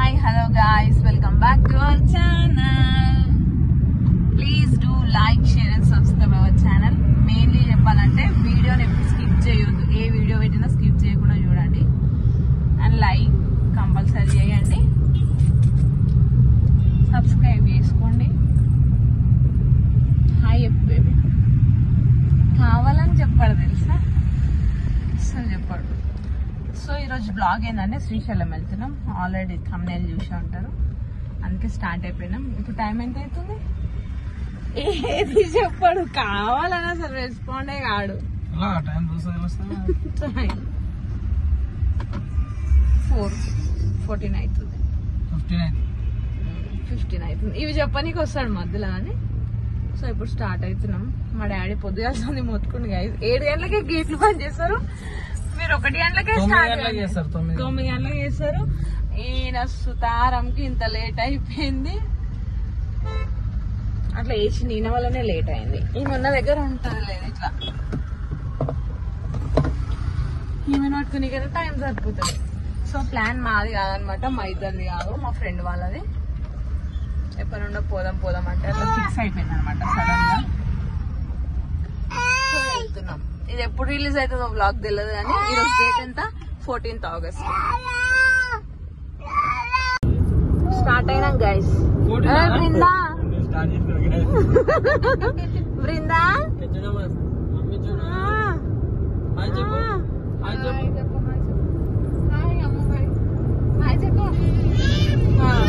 Hi hello guys, welcome back to our channel. Please do like, share and subscribe our channel. Mainly చెప్పాలంటే వీడియోని ఎప్పుడు skip చేయొద్దు. ఏ video పెట్టినా skip చేయకుండా చూడండి అండ్ లైక్ కంపల్సరీ చేయండి, సబ్స్క్రైబ్ చేసుకోండి. హాయ్ బేబీ కావాలని చెప్పాడు తెలుసా, అసలు చెప్పాడు. సో ఈరోజు బ్లాగ్ ఏంటంటే శ్రీశైలం వెళ్తున్నాం. ఆల్రెడీ థంబ్నైల్ చూసి ఉంటారు, అందుకే స్టార్ట్ అయిపోయినాం. ఇప్పుడు టైం ఎంత అవుతుంది ఏది చెప్పాడు, కావాలని అసలు రెస్పాండే కాడు. 4:14 అవుతుంది, 15 అవుతుంది. ఇవి చెప్పనీకి వస్తాడు మధ్యలో అని. సో ఇప్పుడు స్టార్ట్ అవుతున్నాం. మా డాడీ పొద్దుగాల్సింది మొత్తుకుంది. 7 గంటలకే గేట్లు బంద్ చేస్తారు, మీరు 1 గంటలకే స్టార్ట్ చేస్తారు, 9 గంటలకు చేస్తారు. ఈయన సుతారంకి ఇంత లేట్ అయిపోయింది. అట్లా వేసి ఈయన వల్లనే లేట్ అయింది. ఈమె ఉన్న దగ్గర ఉంటుంది లేదు, ఇట్లా ఈమె పట్టుకుని కదా టైం సరిపోతుంది. సో ప్లాన్ మాది కాదనమాట, మా ఇద్దరిది కాదు, మా ఫ్రెండ్ వాళ్ళది. ఎప్పటి నుండో పోదాం అంటే అట్లా ఫిక్స్ అయిపోయింది అనమాట సడన్ గా. సో వెళ్తున్నాం. ఇది ఎప్పుడు రిలీజ్ అవుతుందో బ్లాగ్ తెలియదు కానీ ఈరోజు డేట్ ఎంత, 14th ఆగస్ట్. స్టార్ట్ అయినాం గైస్. బృందా బృందా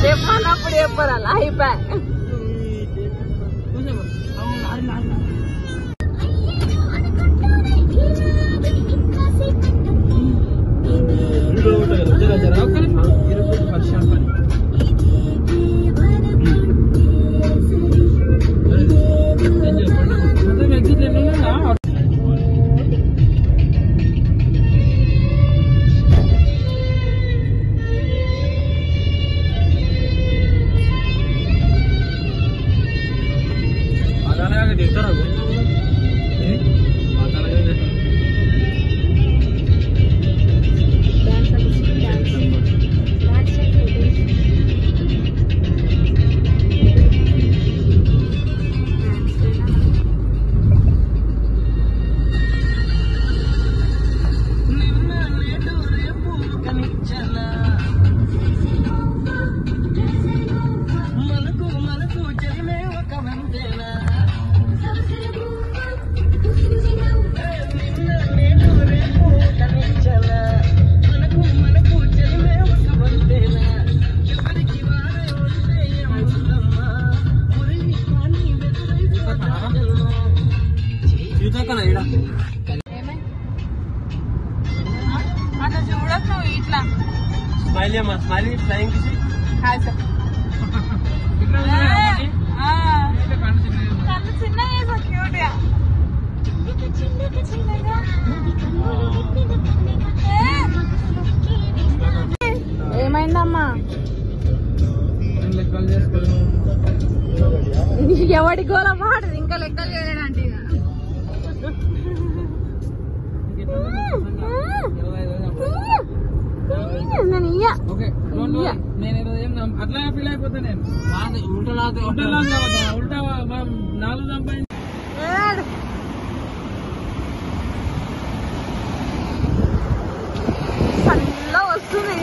చెప్పన్నప్పుడు చెప్పాలి అయిపోయి. అట్లా చూడకు నువ్వు, ఇట్లా కళ్ళు చిన్నగా క్యూట్ గా. ఏమైందమ్మా, ఎవడి గోల మాడదు, ఇంకా లెక్కలు చేయలేడంటే. అట్లా ఫీల్ అయిపోతా నేను. ఉల్టా 4 సంపాదించి సన్నగా వస్తుంది.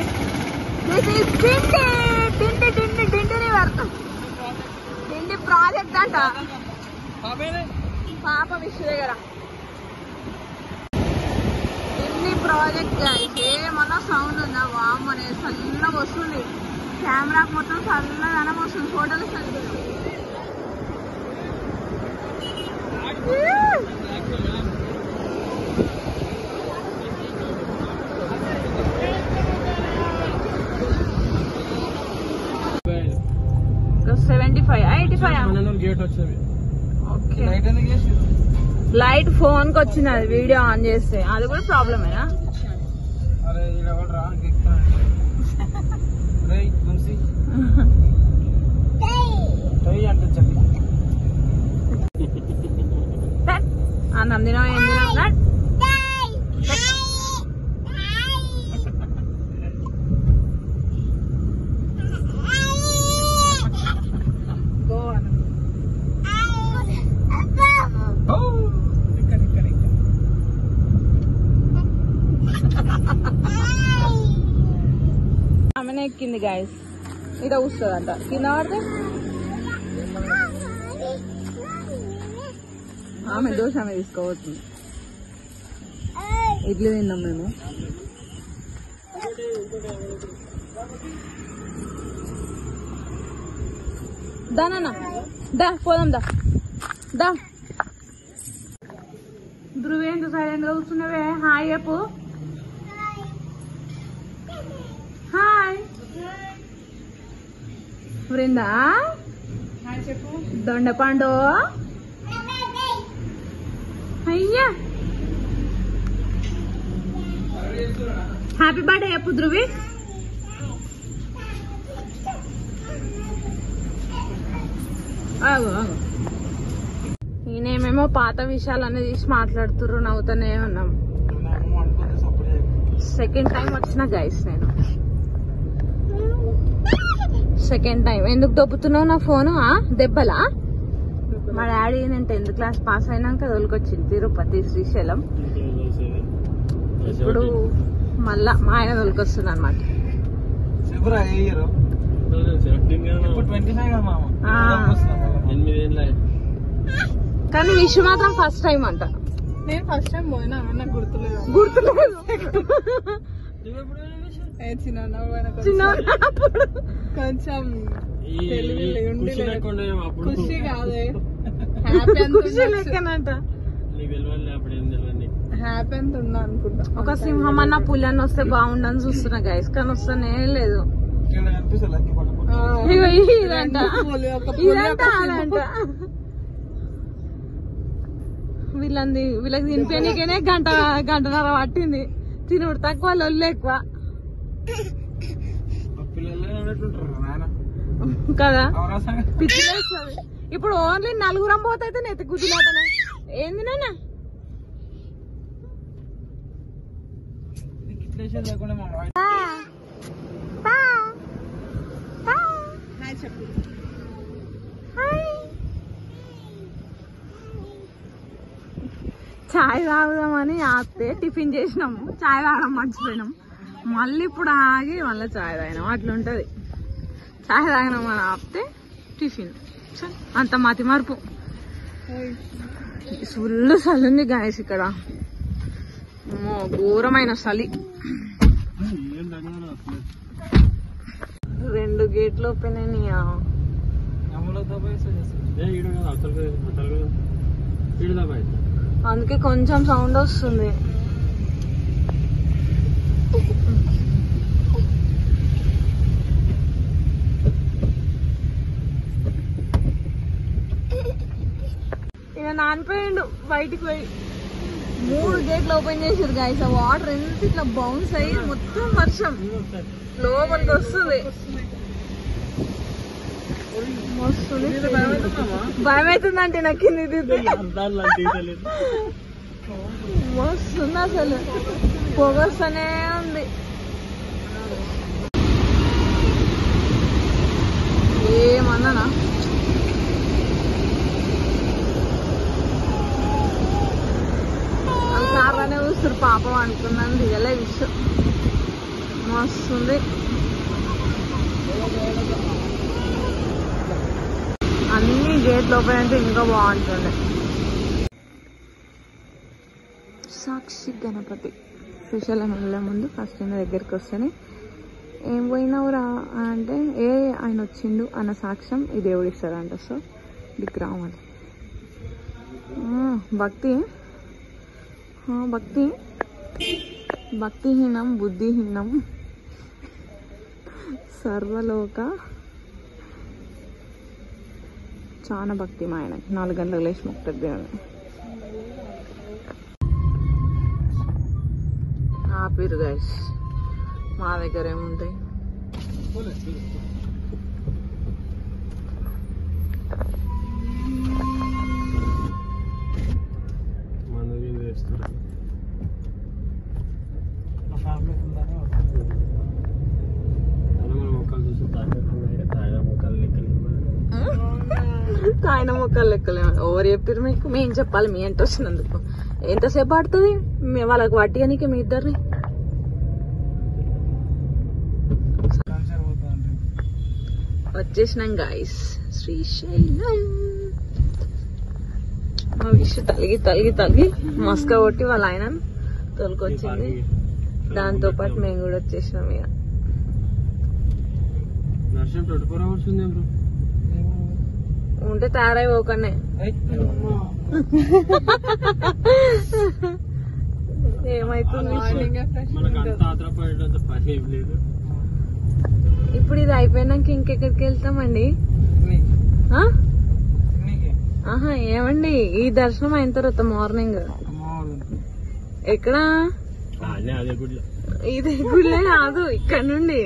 తిండి ప్రాజెక్ట్ అంట పాప విషయ దగ్గర. ఎన్ని ప్రాజెక్ట్ ఏమన్నా సౌండ్ ఉందా, వామ్ అనేది చల్లగా వస్తుంది. కెమెరాకు మొత్తం చల్లదనం వస్తుంది, ఫోటోలు చల్లగా. లైట్ ఫోన్ కి వచ్చింది, అది వీడియో ఆన్ చేస్తే అది కూడా ప్రాబ్లమేనా? అన్నం తినో ఏం తినో ఆమెనే ఎక్కింది గాయస్. ఇడ కూస్తుందంట కింద పడితే ఆమె దోశ ఆమె తీసుకోబోతుంది. ఇడ్లీ తిన్నాం మేము. దానన్న దా పోదాం దా దా. ధ్రువేంద్ర సైలెంట్ గా కూర్చున్నావే. హాయ్ చెప్పు. హాయ్ బృందా. చెప్పు. దొండపండు అయ్యా. హ్యాపీ బర్త్డే చెప్పు ధ్రువి. ఈయనేమేమో పాత విషయాలన్నీ తీసి మాట్లాడుతుర్రు. నవ్వుతానే ఉన్నాం. సెకండ్ టైం వచ్చిన గైస్ నేను. Second time. ఎందుకు దొబ్బుతున్నావు నా ఫోను? దెబ్బలా? మా డాడీ నేను 10th క్లాస్ పాస్ అయినాక తోలుకొచ్చింది తిరుపతి శ్రీశైలం. ఇప్పుడు మళ్ళా మా ఆయన తోలుకొస్తుంది అనమాట. కానీ విష్ మాత్రం ఫస్ట్ టైం అంట. నేను ఫస్ట్ టైం పోయినా నాకు గుర్తులేదు. చిన్నప్పుడు కొంచెం ఖుషి కాదే లెక్కనంట. హ్యాపీ అంత ఉన్నా అనుకుంటా. ఒక సింహం అన్న పులి అన్న వస్తే బాగుండని చూస్తున్నా గైస్, కానీ వస్తానే లేదు. ఇదంట అదంట. వీళ్ళకి తినిపోయానికనే గంటన్నర పట్టింది. తినుడు తక్కువ లొల్లు ఎక్కువ కదా. పిచ్చిలేస్తుంది. ఇప్పుడు ఓన్లీ నలుగురం పోతే నెత్తి గుద్దులాటనే. ఏంది నాన్న? చాయ్ తాగుదామని ఆపితే టిఫిన్ చేసినాము. చాయ్ తాగడం మర్చిపోయినాం. మళ్ళీ ఇప్పుడు ఆగి మళ్ళీ చాయ్ తాగినాం. అట్లుంటది. చాయ్ తాగినామని ఆపితే టిఫిన్. అంత మతి మార్పు. ఫుల్ చలి ఉంది గాయస్ ఇక్కడ. ఘోరమైన చలి. 2 గేట్లు ఓపెన్ అయినాయా? అందుకే కొంచెం సౌండ్ వస్తుంది. ఇక నానిపోయిండు బయటికి పోయి. 3 గేట్లు ఓపెన్ చేసారు గాయస్. ఆ వాటర్ ఎంత ఇట్లా బౌన్స్ అయ్యి మొత్తం వర్షం లోపలికి వస్తుంది. భయం అవుతుందంటే నాకు కింది మస్తుంది. అసలు పొగ వస్తూనే ఉంది. ఏమన్నానా? వాళ్ళు కార్లోనే చూస్తారు పాపం అనుకున్నాను. దిగలే విషయం. మస్తుంది. అన్ని గేట్లు ఓపెన్ అయితే ఇంకా బాగుంటుండే. సాక్షి గణపతి శ్రీశైలం వెళ్ళే ముందు ఫస్ట్ ఆయన దగ్గరికి వస్తేనే ఏం పోయినావురా అంటే ఆయన వచ్చిండు అన్న సాక్ష్యం ఈ దేవుడు ఇస్తాడంట. సో ఇక్కడికి రావాలి. భక్తి భక్తి భక్తిహీనం బుద్ధిహీనం సర్వలోక. చాలా భక్తి మా ఆయన. 4 గంటలకు లేచి మొక్కుతుంది దేవుని. ఆపిరు గైస్. మా దగ్గర ఏముంటాయి? ఆయన మొక్కలు లెక్కలేము. ఎవరు చెప్పారు మీకు? మేము చెప్పాలి మీ అంటే వచ్చినందుకు. ఎంతసేపు పడుతుంది వాళ్ళకి వడ్డీనికి మీ ఇద్దరిని? వచ్చేసినాం గాయస్ శ్రీశైలం. మా విషయం తలిగి మస్క కొట్టి వాళ్ళ ఆయన తోలుకొచ్చింది. దాంతో పాటు మేము కూడా వచ్చేసినాం. ఇక ఉంటే తయారైపోకనే ఏమైతుంది ఇప్పుడు ఇది అయిపోయినాక ఇంకెక్కడికి వెళ్తామండి? ఆహా ఏమండి ఈ దర్శనం అయిన తర్వాత మార్నింగ్ ఎక్కడ? ఇదే గుళ్ళే కాదు, ఇక్కడ నుండి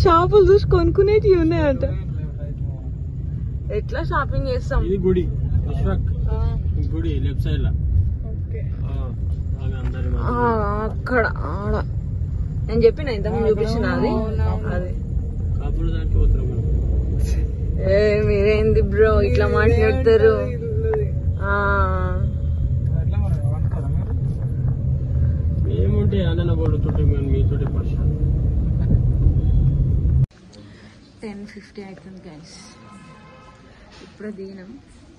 షాపులు చూసి కొనుక్కునేటివి ఉన్నాయంట. ఎట్లా షాపింగ్ చేస్తాం? గుడి గుడి లెఫ్ట్ సైడ్ లో అక్కడ ఆడ నేను చెప్పిన ఇంతకుముందు చూపించిన అది మీరేంది బ్రో ఇట్లా మాట్లాడతారు? ఏముంటే అన్న పడుతుంటే మీతో 10:50 అవుతుంది గైస్. ఇప్పుడే దిగినాం.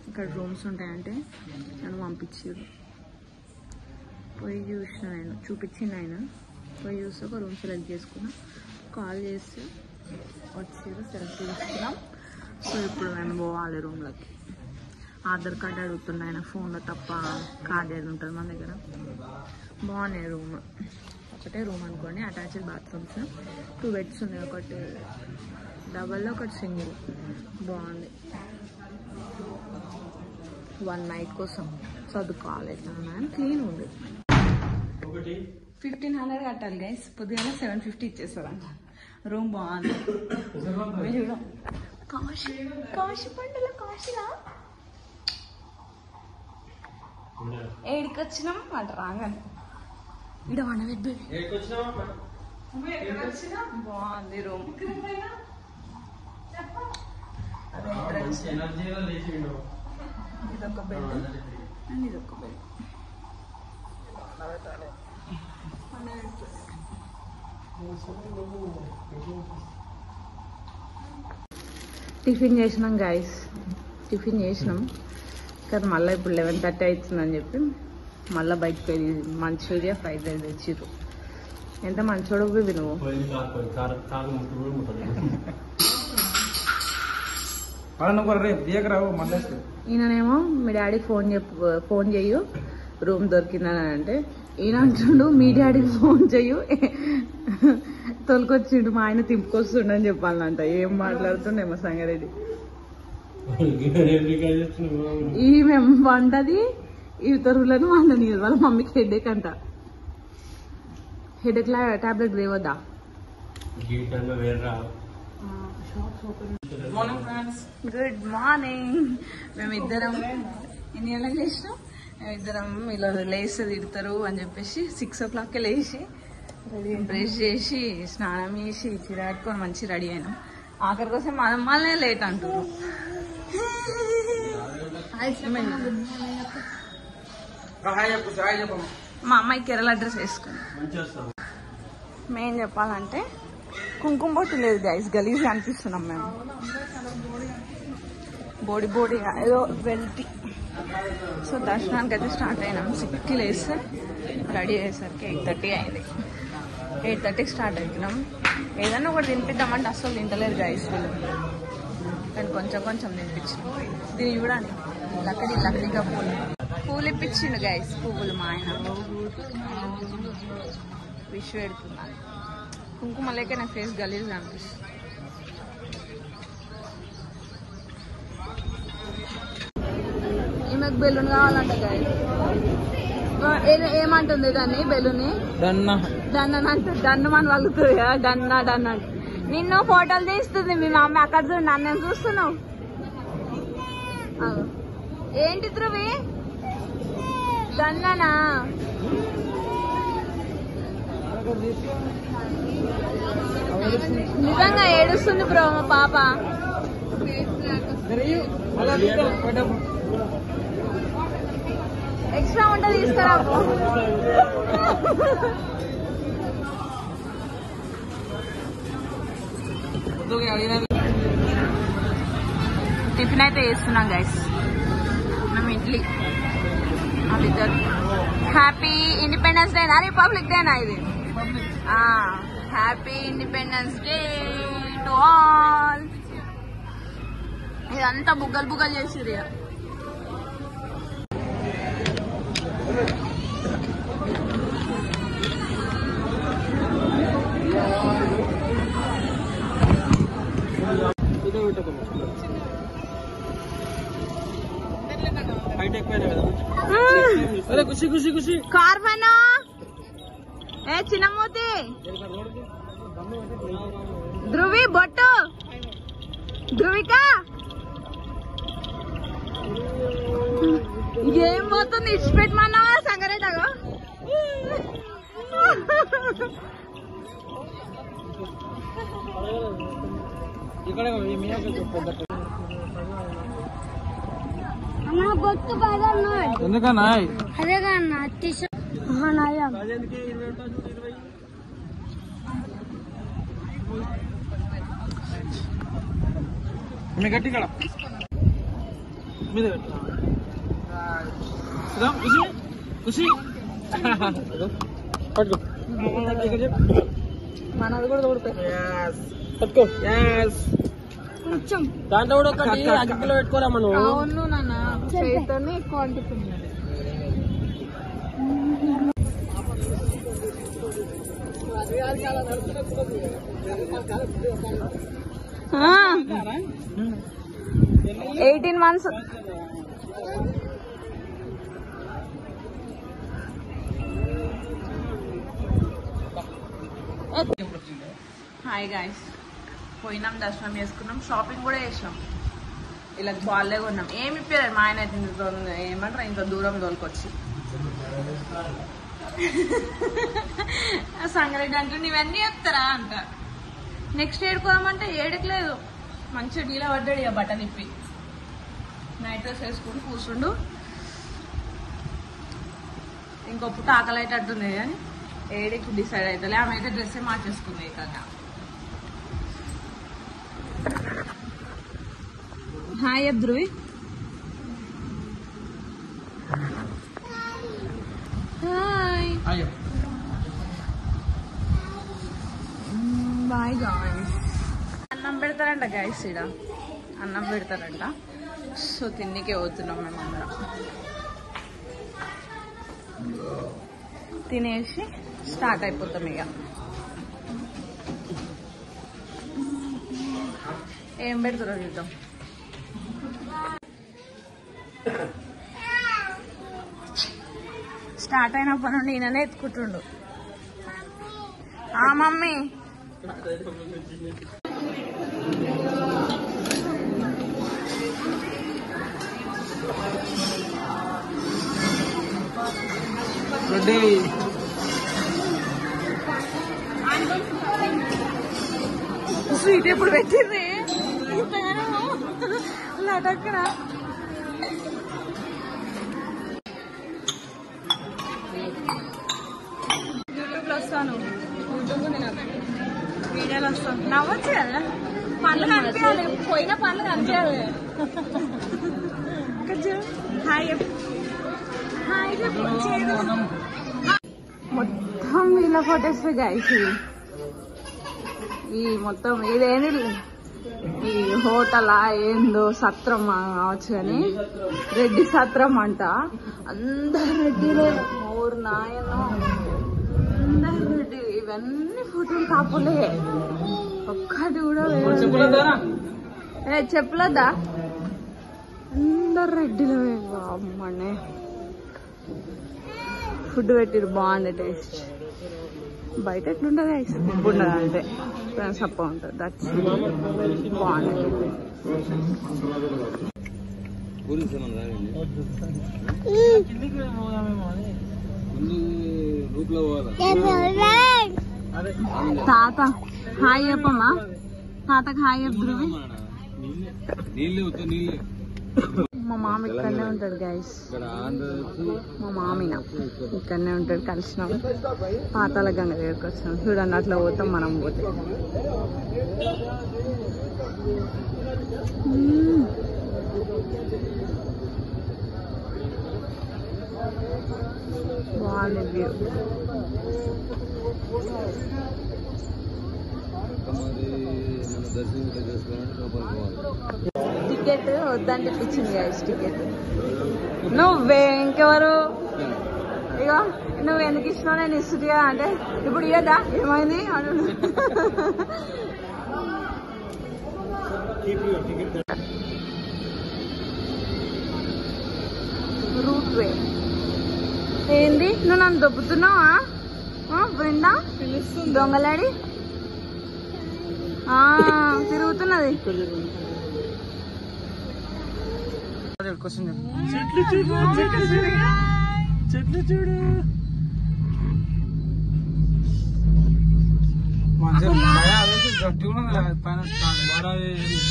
ఇక్కడ రూమ్స్ ఉంటాయంటే నన్ను పంపించారు. పోయి చూసిన ఆయన చూపించింది. ఆయన పోయి చూస్తే ఒక రూమ్ సెలెక్ట్ చేసుకున్నాం. కాల్ చేసి వచ్చారు, సెలెక్ట్ చేసుకున్నాం. సో ఇప్పుడు మేము పోవాలి రూమ్లోకి. ఆధార్ కార్డు అడుగుతున్నాయి ఆయన ఫోన్లో తప్ప. కార్డు ఏది ఉంటుంది మన దగ్గర. బాగున్నాయి రూమ్. ఒకటే రూమ్ అనుకోండి. అటాచ్డ్ బాత్రూమ్స్, 2 బెడ్స్ ఉన్నాయి. ఒకటి డబల్లో ఒకటి సింగిల్. బాగుంది. 1 నైట్ కోసం చదువుకోవాలి. క్లీన్ ఉంది. 1500 కట్టాలి గైస్. పొద్దుగా 750 ఇచ్చేస్తారంట. రూమ్ బాగుంది. కాశీ పండుగ కాశీలా ఏడికి వచ్చినాం అటు రాగానే ఇక్కడ వనవెద్దు బాగుంది రూమ్. ఇదొక బెడ్ అండ్ ఇదొక బెడ్. టిఫిన్ చేసినాం గైస్. టిఫిన్ చేసినాం కానీ మళ్ళీ ఇప్పుడు 11:30 అవుతుందని చెప్పి మళ్ళీ బయటకు వెళ్ళి మంచూరియా ఫ్రైడ్ రైస్ తెచ్చిర్రు. ఎంత మంచోడు నువ్వు. ఈయననేమో మీ డాడీకి ఫోన్ చెయ్యు రూమ్ దొరికిందని అంటే, ఈయన అంటుండు మీ డాడీకి ఫోన్ చెయ్యు తొలకొచ్చిండు మా ఆయన తింపుకొస్తుండు అని చెప్పాలంట. ఏం మాట్లాడుతుండేమో సంగారెడ్డి. ఈమె వంటది ఈ తరువులను వండని వాళ్ళ మమ్మీకి హెడేక్ అంట. హెడేక్ లా టాబ్లెట్ లేవద్దా? Good morning. మేమిద్దరం ఎన్ని గంటలకు లేచినాం? మేమిద్దరం ఇలా లేస్తే తిడతారు అని చెప్పేసి 6 o'clock లేచి బ్రష్ చేసి స్నానం చేసి చిరాడుకొని మంచి రెడీ అయినాం. ఆఖరి కోసం మళ్ళీ లేట్ అంటారు. మా అమ్మాయి కేరళ డ్రెస్ వేసుకుని మేం చెప్పాలంటే కుంకుమ బొట్టు లేదు గైస్. గలీజ్ అనిపిస్తున్నాం మేము. బోడిగా ఏదో వెళ్తి. సో దర్శనానికి అయితే స్టార్ట్ అయినాం. 6కి లేస్తే రెడీ అయ్యేసరికి 8:30 అయింది. 8:30కి స్టార్ట్ అవుతున్నాం. ఏదన్నా ఒకటి తినిపిద్దామంటే అస్సలు తింటలేదు గైస్ వీళ్ళు. కానీ కొంచెం తినిపించినాం. దీన్ని చూడండి, లక్కడిగా పూలు ఇప్పించిండు గైస్. పువ్వులు మా ఆయన విష్ పెడుతున్నాను. కుంకుమ లేక నా ఫేస్ గలీజ్ అనిపిస్తుంది. ఈమెకు బెలూన్ కావాలంట గైస్. ఏమంటుంది దాన్ని? బెలూని డన్ను మన వాళ్ళుతుంది కదా. డన్ అంటే నిన్ను ఫోటోలు తీస్తుంది మీ మమ్మీ. అక్కడ చూడు, నన్ను చూస్తున్నావు ఏంటి ధ్రువి? డన్నానా? నిజంగా ఏడుస్తుంది బ్రో మా పాప. ఎక్స్ట్రా ఉంటుంది తీసుకురా. టిఫిన్ అయితే చేస్తున్నాం గైస్. మనం ఇడ్లీ వాళ్ళిద్దరు. హ్యాపీ ఇండిపెండెన్స్ డేనా రిపబ్లిక్ డేనా ఇది? Happy independence day to all. ఇదంతా బుగ్గలు బుగ్గలు చేసిరు. ఖుషి ఖుషి ఖుషి కార్బనా ఏ చిన్నమూతి ధ్రువి బొట్టు ధ్రువిక ఏం పోతుంది ఇచ్చిపెట్టమన్నా సంగారెడ్డగా. ఎందుకన్నా అదేగా గట్టి కడ మీద ఖుషి ఖుషి పట్టుకో మనది కూడా తోడుతాయి. పట్టుకో. దాంట్లో కూడా ఒకటి అగ్గిలో పెట్టుకోరా మనం. అవును నాన్న చేతోనే ఎక్కువ అంటుతుంది. ఆ 18 months. హాయ్ గాయస్, పోయినాం దర్శనం చేసుకున్నాం, షాపింగ్ కూడా చేసినాం. ఇలా బాగాలే కొన్నాం. ఏమి ఇప్పారు మా ఆయన ఏమంటారు ఇంత దూరం తోలుకొచ్చి. సంగారెడ్డి అంటుండే ఇవన్నీ చెప్తారా అంట. నెక్స్ట్ ఏడుకోదామంటే ఏడుకోలేదు. మంచిగా డీలా పడ్డాడు ఇక బట్టలు ఇప్పి. నైట్ డ్రెస్ వేసుకుని కూర్చుండు. ఇంకొప్పుడు ఆకలి అయ్యేటట్టుంది కానీ ఏడికి డిసైడ్ అవుతుంది. ఆమె అయితే డ్రెస్సే మార్చేసుకుంది కదా. Hi Dhruvi. Hi bye guys. అన్నం పెడతారంట గాయ్స్, ఇక్కడ అన్నం పెడతారంట. సో తిన్నికే పోతున్నాం మేము అందరం. తినేసి స్టార్ట్ అయిపోతాం ఇక. ఏం పెడతారో చూద్దాం. స్టార్ట్ అయినప్పటి నుండి ఈయననే ఎత్తుకుంటుండు. ఆ మమ్మీ స్వీట్ ఎప్పుడు పెట్టిర్రే లటక్కన. యూట్యూబ్లో వస్తాను, వీడియోలో వస్తాను. నవ్వచ్చు కదా, పనులు కనిపించాలి, పోయిన పనులు కనిపించాలి. హాయ్ హాయ్ మొత్తం వీళ్ళ ఫొటోస్ గైస్. ఈ మొత్తం ఇదేంటి ఈ హోటల్ ఏందో సత్రం కావచ్చు కానీ రెడ్డి సత్రం అంట. అందరు రెడ్డిలే, ఊరు నాయన అందరు రెడ్డి. ఇవన్నీ ఫోటోలు కాపులే, ఒక్కటి కూడా చెప్పలేదా? అందరు రెడ్డిలే. అమ్మనే ఫుడ్ పెట్టిరు, బాగుంది టేస్ట్. బయట ఎట్లుంటుంది ఐస్ ఉప్పు ఉండదు అంతే, సప్ప ఉంటుంది. దట్స్ బాగుంది. తాత హాయ్ చెప్పమ్మా, తాతకు హాయ్ చెప్పు. మా మామ ఇక్కడనే ఉంటాడు గైస్. మా మామిన ఇక్కడనే ఉంటాడు. కలిసినాం పాతాళ గంగ దగ్గరకు వచ్చినాం. చూడండి అట్లా పోతాం మనం పోతే. బాగుంది వ్యూ. టికెట్ వద్దంటే పిచ్చింది గైస్ టికెట్. నువ్వే ఇంకెవరు ఇక నువ్వు ఎందుకు ఇచ్చినావు నేను ఇస్తుందిగా అంటే ఇప్పుడు ఇయ్యదా ఏమైంది అను. రూట్ వే ఏంది నువ్వు నన్ను దొబ్బుతున్నావా బృందా దొంగలాడి తిరుగుతున్నది. చెట్లు చూడు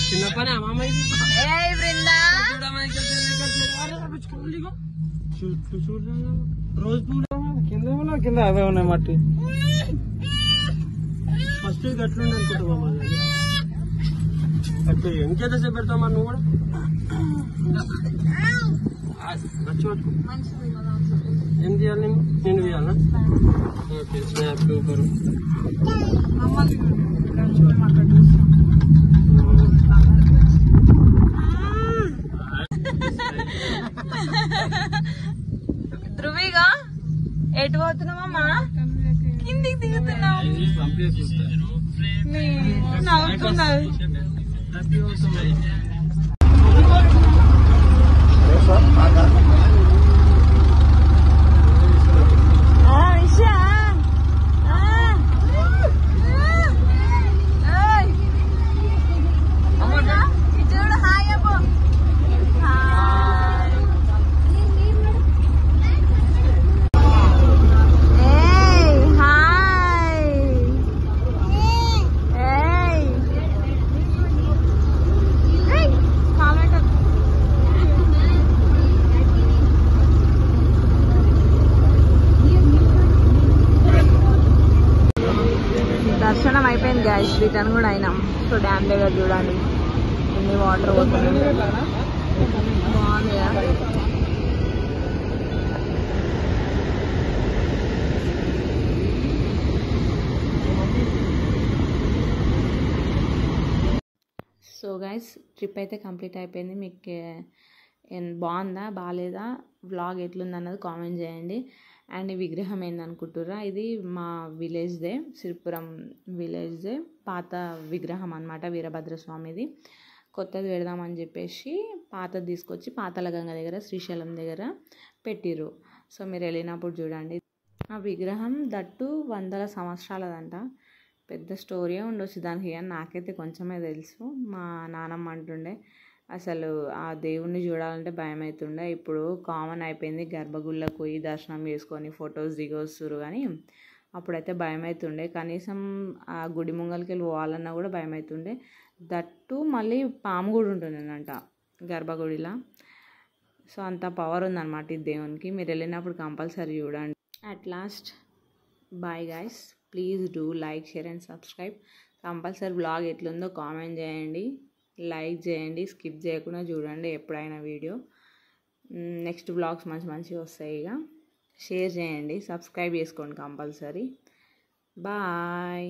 చిన్న పని అమ్మ చుట్టూ చూడు రోజు కింద కింద అవే ఉన్నాయి మట్టి. ఫస్ట్ గట్లుండే అనుకుంటామా అట్టు ఇంకెంతసేపు పెడతామా నువ్వు కూడా ఖర్చు పట్టుకో. ఏం చేయాలి నేను చేయాలా? Okay snap super. ధృవిగా ఎటు పోతున్నామమ్మా? కిందికి దిగుతున్నావు. నవ్వుతున్నది. దర్శనం అయిపోయింది గాయస్. రిటర్న్ కూడా అయినాం. సో డ్యామ్ దగ్గర చూడాలి ఎన్ని వాటర్ పోతుంది. బాగుంది. సో గైస్ ట్రిప్ అయితే కంప్లీట్ అయిపోయింది. మీకు బాగుందా బాగాలేదా వ్లాగ్ ఎట్లుందన్నది కామెంట్ చేయండి. అండ్ ఈ విగ్రహం ఏందనుకుంటుర్రా, ఇది మా విలేజ్దే, సిరిపురం విలేజ్దే పాత విగ్రహం అనమాట, వీరభద్రస్వామిది. కొత్తది పెడదామని చెప్పేసి పాతది తీసుకొచ్చి పాతాళ గంగ దగ్గర శ్రీశైలం దగ్గర పెట్టిర్రు. సో మీరు వెళ్ళినప్పుడు చూడండి. ఆ విగ్రహం దట్టు 100 సంవత్సరాలదంట. పెద్ద స్టోరీయే ఉండొచ్చు దానికి, కానీ నాకైతే కొంచెమే తెలుసు. మా నానమ్మ అంటుండే అసలు ఆ దేవుణ్ణి చూడాలంటే భయం అవుతుండే. ఇప్పుడు కామన్ అయిపోయింది, గర్భగుళ్ళకు పోయి దర్శనం చేసుకొని ఫొటోస్ దిగొస్తారు. కానీ అప్పుడైతే భయం అవుతుండే. కనీసం ఆ గుడి ముంగలికి వెళ్ళి పోవాలన్నా కూడా భయం అవుతుండే. దట్టు మళ్ళీ పాము కూడా ఉంటుండేనంట గర్భగుడిలా. సో అంత పవర్ ఉందన్నమాట ఈ దేవునికి. మీరు వెళ్ళినప్పుడు కంపల్సరీ చూడండి. At last bye guys, please do like, share and subscribe. Compulsory blog ఎట్లుందో కామెంట్ చేయండి, లైక్ చేయండి, స్కిప్ చేయకుండా చూడండి ఎప్పుడైనా వీడియో. నెక్స్ట్ బ్లాగ్స్ మంచిగా వస్తాయి. ఇక షేర్ చేయండి, సబ్స్క్రైబ్ చేసుకోండి కంపల్సరీ. బాయ్.